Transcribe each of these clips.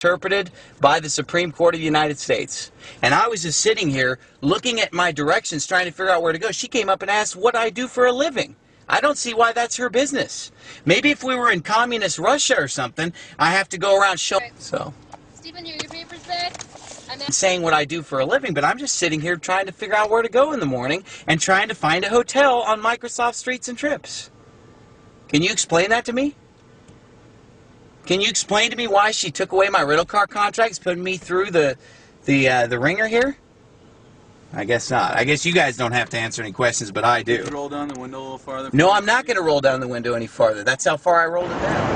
interpreted by the Supreme Court of the United States. And I was just sitting here looking at my directions trying to figure out where to go. She came up and asked what I do for a living. I don't see why that's her business. Maybe if we were in communist Russia or something, I have to go around showing. So, Stephen, your papers back? I'm saying what I do for a living, but I'm just sitting here trying to figure out where to go in the morning and trying to find a hotel on Microsoft Streets and Trips. Can you explain that to me? Can you explain to me why she took away my rental car contracts, putting me through the ringer here? I guess not. I guess you guys don't have to answer any questions, but I do. Could you roll down the window a little farther? No, I'm not going to roll down the window any farther. That's how far I rolled it down.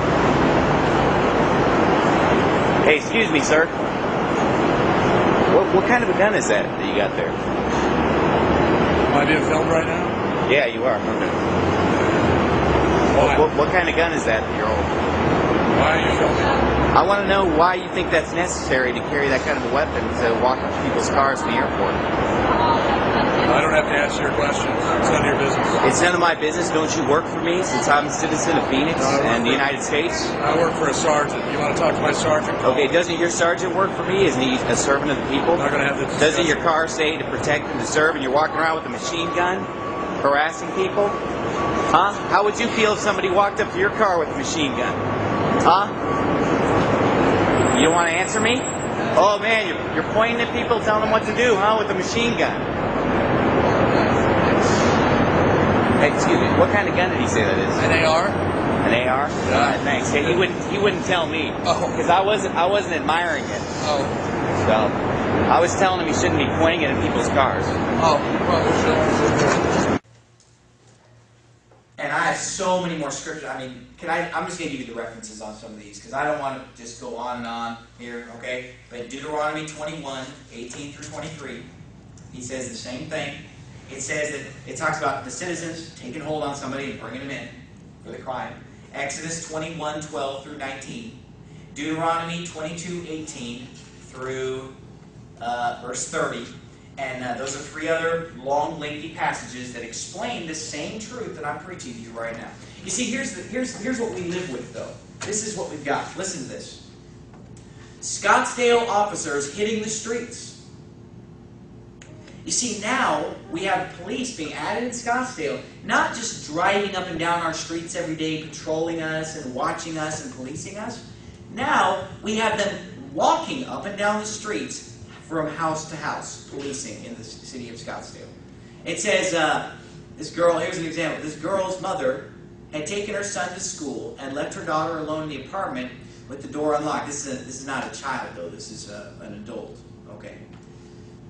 Hey, excuse me, sir. What kind of a gun is that you got there? Am I being filmed right now? Yeah, you are. Okay. What kind of gun is that you're holding? Why are you filming? I want to know why you think that's necessary to carry that kind of a weapon to walk up to people's cars in the airport. I don't have to answer your questions. It's none of your business. It's none of my business. Don't you work for me since I'm a citizen of Phoenix and the United States? I work for a sergeant. You want to talk to my sergeant? Okay, doesn't your sergeant work for me? Isn't he a servant of the people? I'm not going to have the discussion. Doesn't your car say to protect and to serve, and you're walking around with a machine gun harassing people? Huh? How would you feel if somebody walked up to your car with a machine gun? Huh? You don't want to answer me? Oh man, you're pointing at people, telling them what to do, huh? With a machine gun. Hey, excuse me. What kind of gun did he say that is? An AR? An AR? Yeah. All right, thanks. Hey, he wouldn't tell me. Oh. Because I wasn't admiring it. Oh. So I was telling him he shouldn't be pointing it at people's cars. Oh, probably should. And I have so many more scriptures. I mean, I'm just going to give you the references on some of these because I don't want to just go on and on here, okay? But Deuteronomy 21, 18 through 23, he says the same thing. It says that it talks about the citizens taking hold on somebody and bringing them in for the crime. Exodus 21, 12 through 19. Deuteronomy 22, 18 through verse 30. And those are three other long, lengthy passages that explain the same truth that I'm preaching to you right now. You see, here's what we live with, though. This is what we've got. Listen to this. Scottsdale officers hitting the streets. You see, now we have police being added in Scottsdale, not just driving up and down our streets every day, patrolling us and watching us and policing us. Now we have them walking up and down the streets from house to house, policing in the city of Scottsdale. It says, this girl, here's an example. This girl's mother had taken her son to school and left her daughter alone in the apartment with the door unlocked. This is not a child, though. This is an adult. Okay.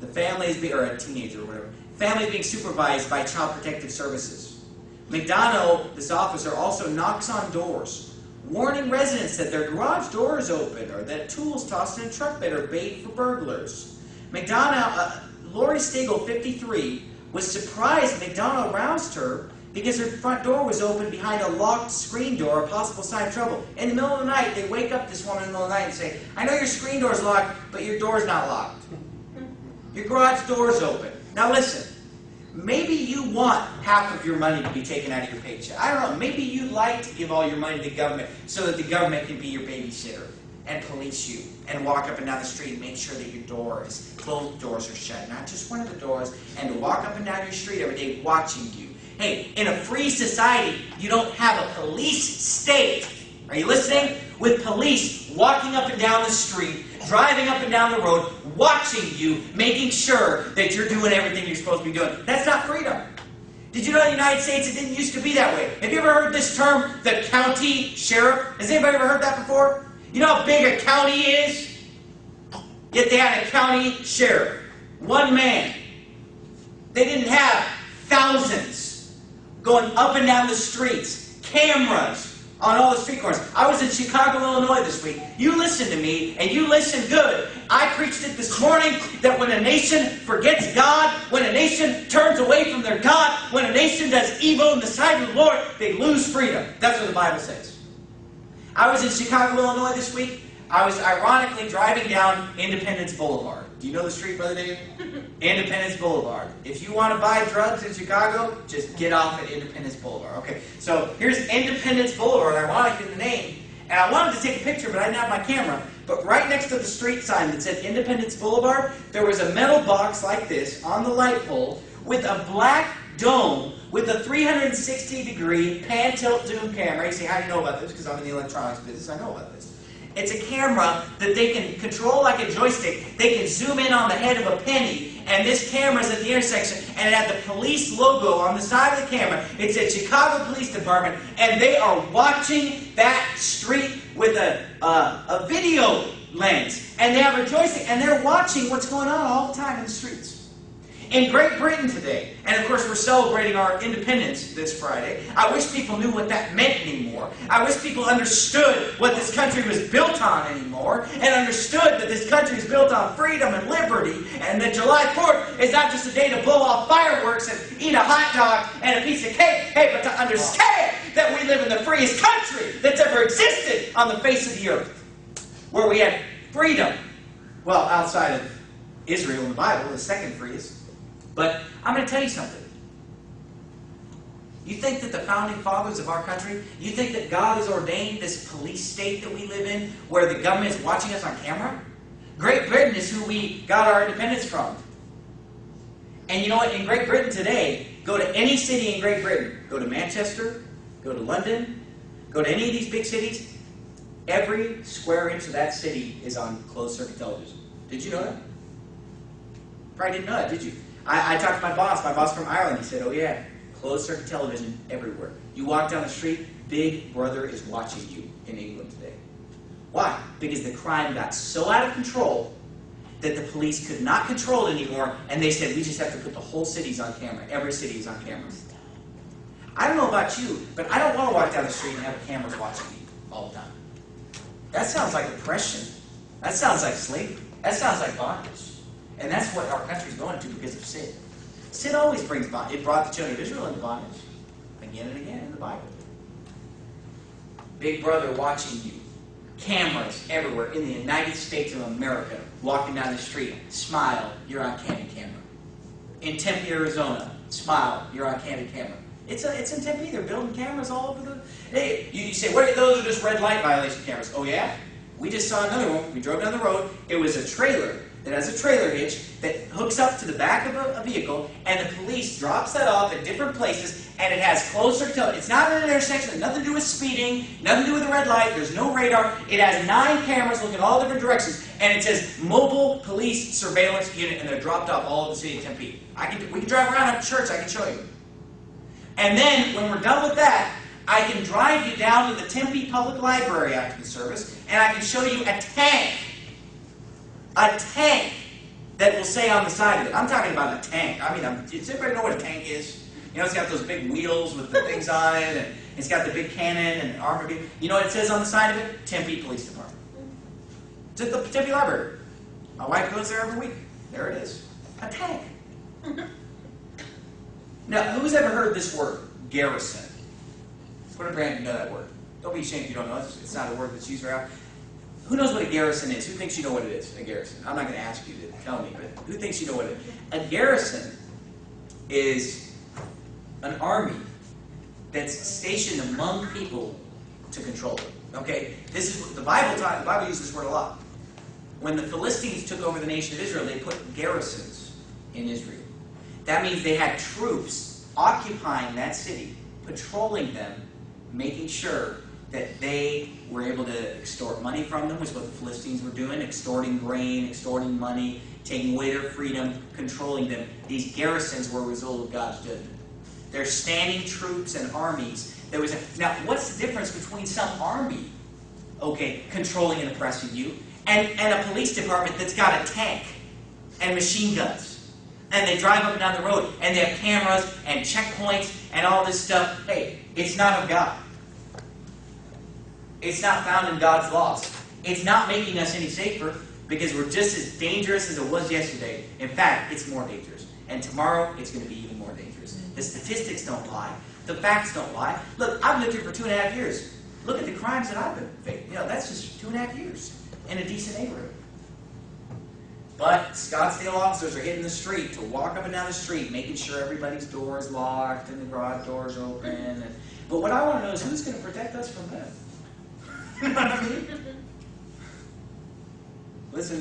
The family is or a teenager or whatever. Family is being supervised by Child Protective Services. McDonough, this officer, also knocks on doors, warning residents that their garage door is open or that tools tossed in a truck bed are bait for burglars. Lori Stigl, 53, was surprised McDonough roused her because her front door was open behind a locked screen door, a possible sign of trouble. In the middle of the night, they wake up this woman in the middle of the night and say, I know your screen door's locked, but your door's not locked. Your garage door's open. Now listen. Maybe you want half of your money to be taken out of your paycheck. I don't know. Maybe you like to give all your money to the government so that the government can be your babysitter and police you and walk up and down the street and make sure that your both doors are shut, not just one of the doors, and to walk up and down your street every day watching you. Hey, in a free society, you don't have a police state. Are you listening? With police walking up and down the street, driving up and down the road, watching you, making sure that you're doing everything you're supposed to be doing. That's not freedom. Did you know in the United States it didn't used to be that way? Have you ever heard this term, the county sheriff? Has anybody ever heard that before? You know how big a county is? Yet they had a county sheriff. One man. They didn't have thousands going up and down the streets. Cameras on all the street corners. I was in Chicago, Illinois this week. You listen to me, and you listen good. I preached it this morning that when a nation forgets God, when a nation turns away from their God, when a nation does evil in the sight of the Lord, they lose freedom. That's what the Bible says. I was in Chicago, Illinois this week. I was ironically driving down Independence Boulevard. Do you know the street, Brother Dave? Independence Boulevard. If you want to buy drugs in Chicago, just get off at Independence Boulevard. Okay, so here's Independence Boulevard, ironic in the name. And I wanted to take a picture, but I didn't have my camera. But right next to the street sign that said Independence Boulevard, there was a metal box like this on the light pole with a black dome with a 360-degree pan-tilt-zoom camera. You say, how do you know about this? Because I'm in the electronics business. I know about this. It's a camera that they can control like a joystick. They can zoom in on the head of a penny, and this camera's at the intersection, and it had the police logo on the side of the camera. It said Chicago Police Department, and they are watching that street with a video lens. And they have a joystick, and they're watching what's going on all the time in the streets. In Great Britain today, and of course we're celebrating our independence this Friday, I wish people knew what that meant anymore. I wish people understood what this country was built on anymore, and understood that this country is built on freedom and liberty, and that July 4th is not just a day to blow off fireworks and eat a hot dog and a piece of cake, hey, but to understand that we live in the freest country that's ever existed on the face of the earth, where we have freedom. Well, outside of Israel in the Bible, the second freest. But I'm going to tell you something. You think that the founding fathers of our country, you think that God has ordained this police state that we live in, where the government is watching us on camera? Great Britain is who we got our independence from. And you know what? In Great Britain today, go to any city in Great Britain. Go to Manchester, go to London, go to any of these big cities. Every square inch of that city is on closed-circuit television. Did you know that? Probably didn't know that, did you? I talked to my boss from Ireland. He said, oh yeah, closed-circuit television everywhere. You walk down the street, Big Brother is watching you in England today. Why? Because the crime got so out of control that the police could not control it anymore, and they said, we just have to put the whole cities on camera. Every city is on camera. I don't know about you, but I don't want to walk down the street and have cameras watching me all the time. That sounds like oppression. That sounds like slavery. That sounds like bondage. And that's what our country's going to because of sin. Sin always brings bondage. It brought the children of Israel into bondage. Again and again in the Bible. Big Brother watching you. Cameras everywhere in the United States of America. Walking down the street. Smile, you're on candid camera. In Tempe, Arizona. Smile, you're on candid camera. It's in Tempe. They're building cameras all over the... Hey, you say, what are those? Are just red light violation cameras. Oh yeah? We just saw another one. We drove down the road. It was a trailer that has a trailer hitch that hooks up to the back of a vehicle, and the police drops that off at different places, and it has closed-circuit television. It's not an intersection. It has nothing to do with speeding, nothing to do with a red light. There's no radar. It has 9 cameras looking all different directions, and it says Mobile Police Surveillance Unit, and they're dropped off all over the city of Tempe. We can drive around after church. I can show you. And then, when we're done with that, I can drive you down to the Tempe Public Library after the service, and I can show you a tank. A tank that will say on the side of it. I'm talking about a tank. I mean, does everybody know what a tank is? You know, it's got those big wheels with the things on it, and it's got the big cannon and armor. You know what it says on the side of it? Tempe Police Department. It's at the Tempe Library. My wife goes there every week. There it is. A tank. Now, who's ever heard this word? Garrison. Put a brand, you know that word. Don't be ashamed if you don't know it. It's not a word that's used around. Who knows what a garrison is? Who thinks you know what it is, a garrison? I'm not going to ask you to tell me, but who thinks you know what it is? A garrison is an army that's stationed among people to control it. Okay? This is what the Bible uses this word a lot. When the Philistines took over the nation of Israel, they put garrisons in Israel. That means they had troops occupying that city, patrolling them, making sure that they were able to extort money from them, which is what the Philistines were doing, extorting grain, extorting money, taking away their freedom, controlling them. These garrisons were a result of God's judgment. They're standing troops and armies. Now, what's the difference between some army, okay, controlling and oppressing you, and a police department that's got a tank and machine guns? And they drive up and down the road, and they have cameras and checkpoints and all this stuff. Hey, it's not of God. It's not found in God's laws. It's not making us any safer because we're just as dangerous as it was yesterday. In fact, it's more dangerous. And tomorrow, it's going to be even more dangerous. The statistics don't lie. The facts don't lie. Look, I've lived here for 2.5 years. Look at the crimes that I've been facing. You know, that's just 2.5 years in a decent neighborhood. But Scottsdale officers are hitting the street to walk up and down the street, making sure everybody's door is locked and the garage door is open. But what I want to know is who's going to protect us from them? You know what I mean? Listen to this.